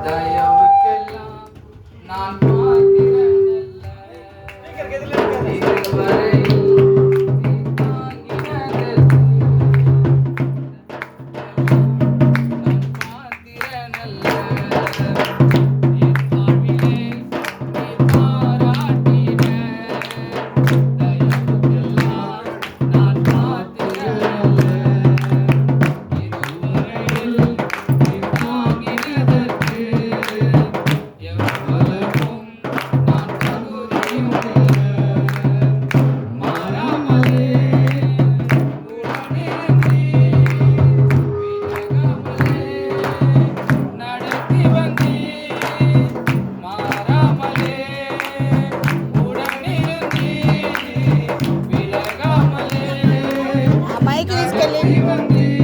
தயவுக்கெல்லாம் நான் பாத்திரனல்ல. இதுவரையில் நீ தாங்கினதற்கு நான் பாத்திரனல்ல. என் வாழ்விலே நீ பாராட்டின தயவுக்கெல்லாம் நான் பாத்திரனல்ல. இதுவரையில் நீ தாங்கினதற்கு எவ்வளவும் நான் தகுதியுள்ள. மாறாமலே உடனிருந்து விலகாமலே நடத்தி வந்தீர். மாறாமலே உடனிருந்து விலகாமலே మైక్ తీసుకెళ్ళి நடத்தி வந்தீர்.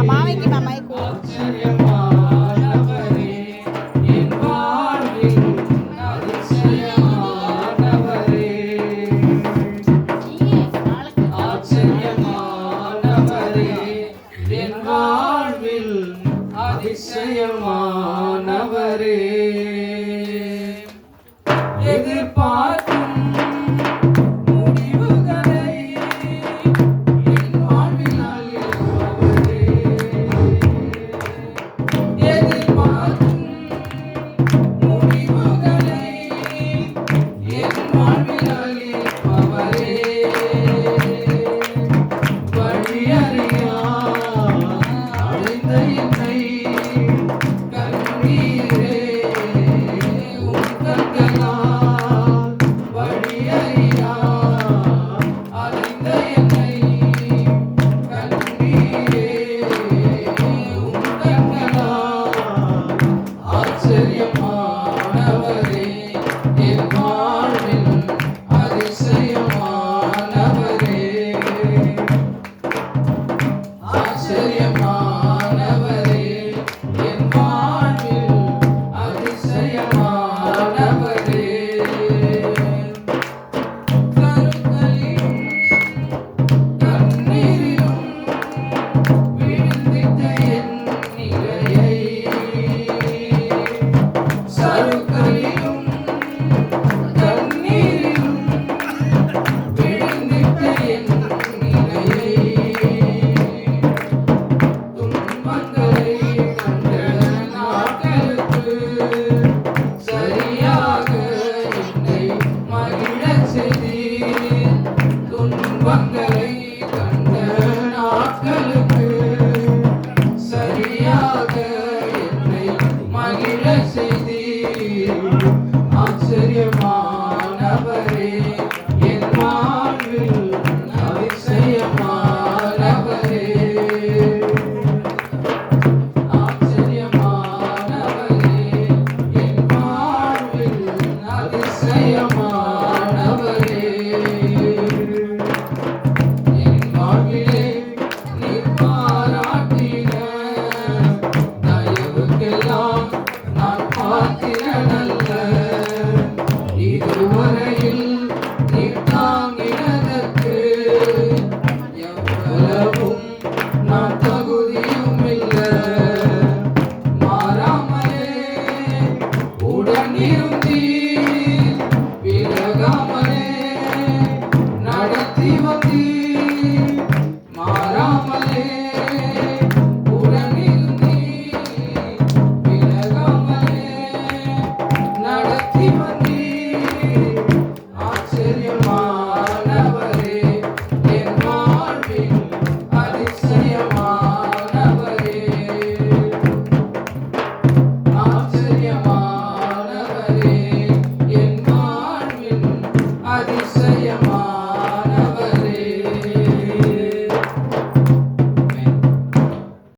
మామయ్యకి మా మైక్ ஆச்சரியமானவரே, என் வாழ்வில் அதிசயமானவரே. ஆச்சரியமானவரே, என் வாழ்வில் அதிசயமானவரே. எதிர்பார்க்கும் முடிவுகளை என் வாழ்வில் அளிப்பவரே. எதிர்பார்க்கும் முடிவுகளை என் வாழ்வில் அளிப்பவரே. வழியறியா அடைந்த என்னை கண்ணீரே உம் கண்களால் வழியறியா அடைந்த என்னை கண்ணீரே உம் கண்களால் ஆச்சரியமானவரே, என் வாழ்வில் அதிசயமானவரே. ஆச்சரியமானவரே, என் வாழ்வில் அதிசயமானவரே. கருங்களிலும் கண்ணீரிலும் விழுந்திட்ட என் நிலையை சருக்களிலும் கண்ணீரிலும் விழுந்திட்ட என் நிலையை துன்பங்களை கண்ட நாட்களுக்கு சரியாக என்னை மகிழச் செய்தீர். துன்பங்களை கண்ட நாட்களுக்கு சரியாக என்னை மகிழச் செய்தீர்.